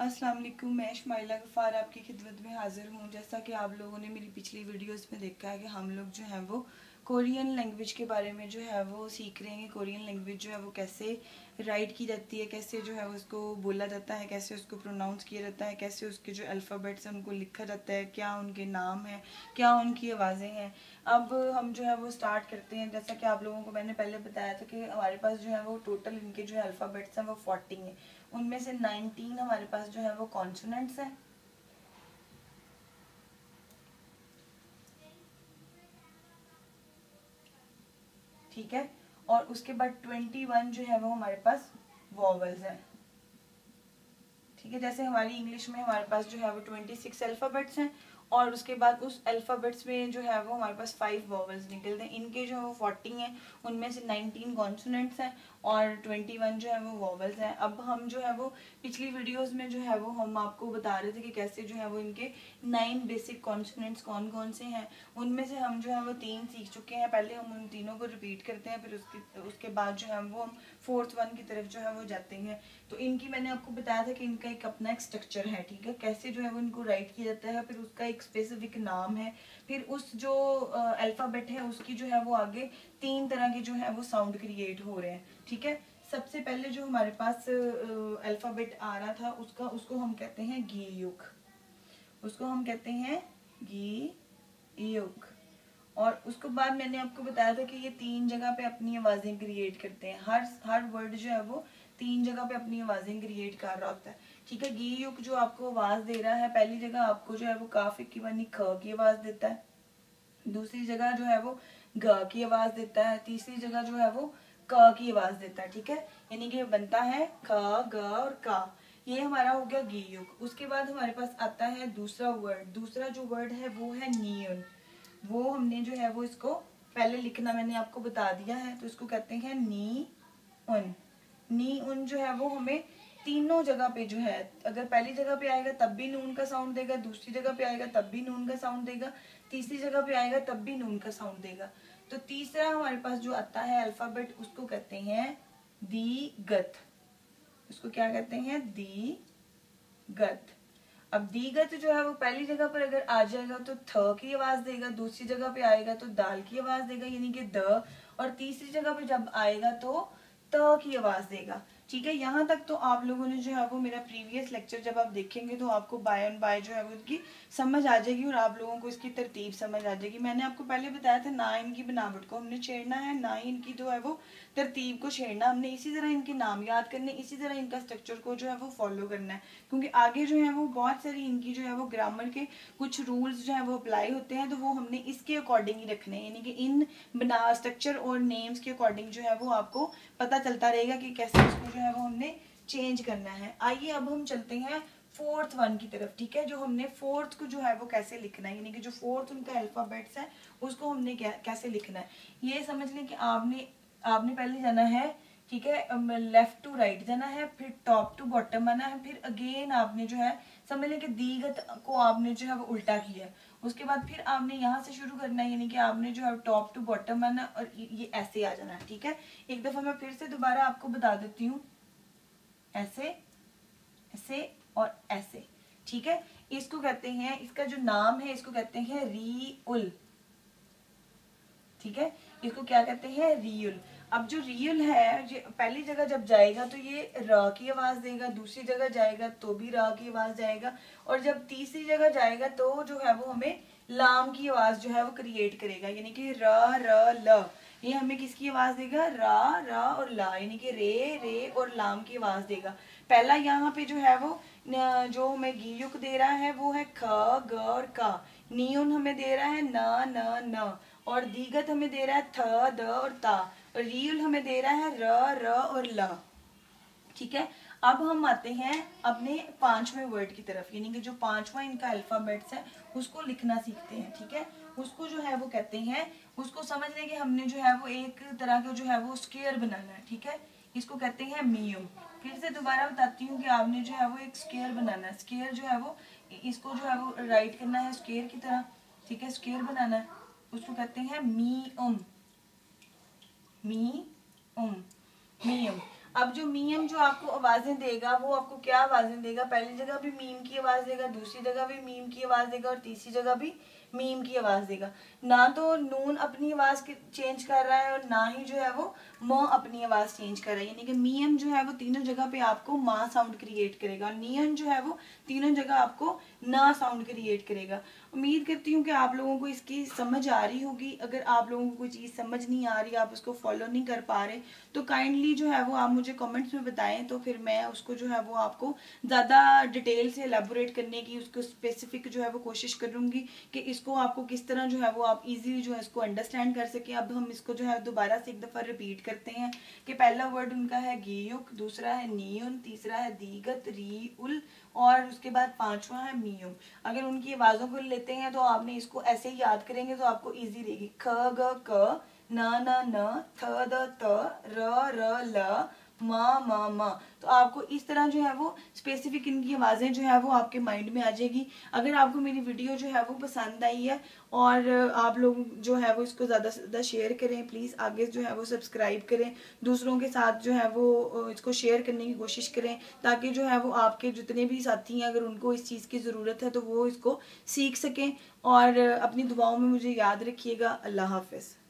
अस्सलाम वालेकुम, मैं इस्माइला गफ़ार आपकी खिदमत में हाज़िर हूँ। जैसा कि आप लोगों ने मेरी पिछली वीडियोस में देखा है कि हम लोग जो है वो कोरियन लैंग्वेज के बारे में जो है वो सीख रहे हैं। कोरियन लैंग्वेज जो है वो कैसे राइट की जाती है, कैसे जो है उसको बोला जाता है, कैसे उसको प्रोनाउंस किया जाता है, कैसे उसके जो अल्फ़ाबेट्स हैं उनको लिखा जाता है, क्या उनके नाम हैं, क्या उनकी आवाज़ें हैं। अब हम जो है वो स्टार्ट करते हैं। जैसा कि आप लोगों को मैंने पहले बताया था कि हमारे पास जो है वो टोटल इनके जो है अल्फ़ाबेट्स हैं वो 40 हैं। उनमें से 19 हमारे पास जो है वो कॉन्सोनेंट्स हैं, ठीक है। और उसके बाद 21 जो है वो हमारे पास वॉवल्स हैं, ठीक है। जैसे हमारी इंग्लिश में हमारे पास जो है वो 26 अल्फ़ाबेट्स हैं और उसके बाद उस अल्फ़ाबेट्स में जो है वो हमारे पास 5 वॉवल्स निकलते हैं। इनके जो है वो 40 हैं, उनमें से 19 कॉन्सोनेंट्स हैं और 21 जो है वो वॉवल्स हैं। अब हम जो है वो पिछली वीडियोस में जो है वो हम आपको बता रहे थे कि कैसे जो है वो इनके 9 बेसिक कॉन्सोनेंट्स कौन कौन से हैं। उनमें से हम जो है वो 3 सीख चुके हैं। पहले हम उन तीनों को रिपीट करते हैं, फिर उसके बाद जो है वो हम 4th वन की तरफ जो है वो जाते हैं। तो इनकी मैंने आपको बताया था कि इनका एक अपना एक स्ट्रक्चर है, ठीक है। कैसे जो है वो इनको राइट किया जाता है, फिर उसका एक स्पेसिफिक नाम है, फिर उस जो अल्फाबेट है उसकी जो है वो आगे 3 तरह के जो है वो साउंड क्रिएट हो रहे हैं, ठीक है। सबसे पहले जो हमारे पास अल्फाबेट आ रहा था उसको हम कहते हैं गीयुक, उसको हम कहते हैं गीयुक। और उसके बाद मैंने आपको बताया था कि ये 3 जगह पे अपनी आवाजें क्रिएट करते हैं। हर वर्ड जो है वो 3 जगह पे अपनी आवाजें क्रिएट कर रहा होता है, ठीक है। गी युग जो आपको आवाज दे रहा है, पहली जगह आपको जो है वो काफी की बनी ख की आवाज देता है, दूसरी जगह जो है वो ग की आवाज देता है, तीसरी जगह जो है वो क की आवाज देता है, ठीक है। यानी कि बनता है ख ग और का। ये हमारा हो गया गी युग। उसके बाद हमारे पास आता है दूसरा वर्ड। दूसरा जो वर्ड है वो है नियन। वो हमने जो है वो इसको पहले लिखना मैंने आपको बता दिया है, तो इसको कहते हैं नी उन। नी उन जो है वो हमें तीनों जगह पे जो है, अगर पहली जगह पे आएगा तब भी नून का साउंड देगा, दूसरी जगह पे आएगा तब भी नून का साउंड देगा, तीसरी जगह पे आएगा तब भी नून का साउंड देगा। तो तीसरा हमारे पास जो आता है अल्फाबेट उसको कहते हैं दीगत। उसको क्या कहते हैं? दीगत। अब दीगत जो है वो पहली जगह पर अगर आ जाएगा तो थ की आवाज देगा, दूसरी जगह पे आएगा तो दाल की आवाज देगा यानी कि द, और तीसरी जगह पे जब आएगा तो त की आवाज देगा, ठीक है। यहाँ तक तो आप लोगों ने जो है वो मेरा प्रीवियस लेक्चर जब आप देखेंगे तो आपको बाय ऑन बाय जो है वो इसकी समझ आ जाएगी और आप लोगों को इसकी तरतीब समझ आ जाएगी। मैंने आपको पहले बताया था ना इनकी बनावट को हमने छेड़ना है, ना ही इनकी जो है वो तरतीब को छेड़ना हमने, इसी तरह इनके नाम याद करने, इसी तरह इनका स्ट्रक्चर को जो है वो फॉलो करना है। क्योंकि आगे जो है वो बहुत सारी इनकी जो है वो ग्रामर के कुछ रूल्स जो है वो अप्लाई होते हैं, तो वो हमने इसके अकॉर्डिंग ही रखने हैं। यानी कि इन बना स्ट्रक्चर और नेम्स के अकॉर्डिंग जो है वो आपको पता चलता रहेगा कि कैसे इसको जो है वो हमने चेंज करना है। आइए अब हम चलते हैं 4th वन की तरफ, ठीक है। जो हमने 4th को जो है वो कैसे लिखना है, यानी कि जो 4th उनका अल्फाबेट्स है उसको हमने कैसे लिखना है, ये समझ लें कि आपने पहले जाना है, ठीक है, लेफ्ट टू राइट जाना है, फिर टॉप टू बॉटम आना है, फिर अगेन आपने जो है समझ लें कि दीगत को आपने जो है वो उल्टा किया। उसके बाद फिर आपने यहाँ से शुरू करना है, यानी कि आपने जो है टॉप टू बॉटम आना और ये ऐसे आ जाना है, ठीक है। एक दफा मैं फिर से दोबारा आपको बता देती हूँ, ऐसे, ऐसे और ऐसे, ठीक है। इसको कहते हैं, इसका जो नाम है इसको कहते हैं रीउल, ठीक है। इसको क्या कहते हैं? रियुल। अब जो रियुल है पहली जगह जब जाएगा तो ये र की आवाज देगा, दूसरी जगह जाएगा तो भी र की आवाज जाएगा, और जब तीसरी जगह जाएगा तो जो है वो हमें लाम की आवाज जो है वो क्रिएट करेगा, यानी कि र र ल। ये हमें किसकी आवाज देगा? रा रा और ला, यानी कि रे रे और लाम की आवाज देगा। पहला यहाँ पे जो है वो जो हमें गीयुक दे रहा है वो है ख ग और का। नियुन हमें दे रहा है न न न, और दीगत हमें दे रहा है थ द और ता, और रियुल हमें दे रहा है र र और ल, ठीक है। अब हम आते हैं अपने 5वें वर्ड की तरफ, यानी कि जो 5वां इनका अल्फाबेट्स है उसको लिखना सीखते हैं, ठीक है। उसको जो है वो कहते हैं, उसको समझ लें कि हमने जो है वो एक तरह का जो है वो स्क्वायर बनाना है, ठीक है। इसको कहते हैं मियम। फिर से दोबारा बताती हूँ कि आपने जो है वो एक स्क्वायर बनाना है। स्क्वायर जो है वो इसको जो है वो राइट करना है स्क्वायर की तरह, ठीक है। स्क्वायर बनाना है, उसको कहते हैं मी उम, मी उम, मीयम। अब जो मीम जो आपको आवाजें देगा वो आपको क्या आवाजें देगा, पहली जगह भी मीम की आवाज देगा, दूसरी जगह भी मीम की आवाज देगा और तीसरी जगह भी मीम की आवाज देगा। ना तो नून अपनी आवाज चेंज कर रहा है और ना ही जो है वो म अपनी आवाज चेंज कर रहा है, यानी कि मीम जो है वो तीनों जगह पे आपको मा साउंड क्रिएट करेगा और नियन जो है वो तीनों जगह आपको ना साउंड क्रिएट करेगा। उम्मीद करती हूँ कि आप लोगों को इसकी समझ आ रही होगी। अगर आप लोगों को कोई चीज़ समझ नहीं आ रही, आप उसको फॉलो नहीं कर पा रहे, तो काइंडली जो है वो आप मुझे कमेंट्स में बताएं, तो फिर मैं उसको जो है वो आपको ज़्यादा डिटेल से एलेबोरेट करने की, उसको स्पेसिफिक जो है वो कोशिश करूँगी कि इसको आपको किस तरह जो है वो आप इजीली जो है इसको अंडरस्टैंड कर सकें। अब हम इसको जो है दोबारा से एक दफ़ा रिपीट करते हैं कि पहला वर्ड उनका है गीयुक, दूसरा है नियुन, तीसरा है दीगत री उल और उसके बाद पांचवा है मियुम। अगर उनकी आवाजों को लेते हैं तो आपने इसको ऐसे ही याद करेंगे तो आपको इजी रहेगी। ख ग क, न न न, थ द त, र र ल, म म म। तो आपको इस तरह जो है वो स्पेसिफिक इनकी आवाजें जो है वो आपके माइंड में आ जाएगी। अगर आपको मेरी वीडियो जो है वो पसंद आई है और आप लोग जो है वो इसको ज़्यादा से ज़्यादा शेयर करें प्लीज़, आगे जो है वो सब्सक्राइब करें, दूसरों के साथ जो है वो इसको शेयर करने की कोशिश करें, ताकि जो है वो आपके जितने भी साथी हैं अगर उनको इस चीज़ की ज़रूरत है तो वो इसको सीख सकें। और अपनी दुआओं में मुझे याद रखिएगा। अल्लाह हाफिज़।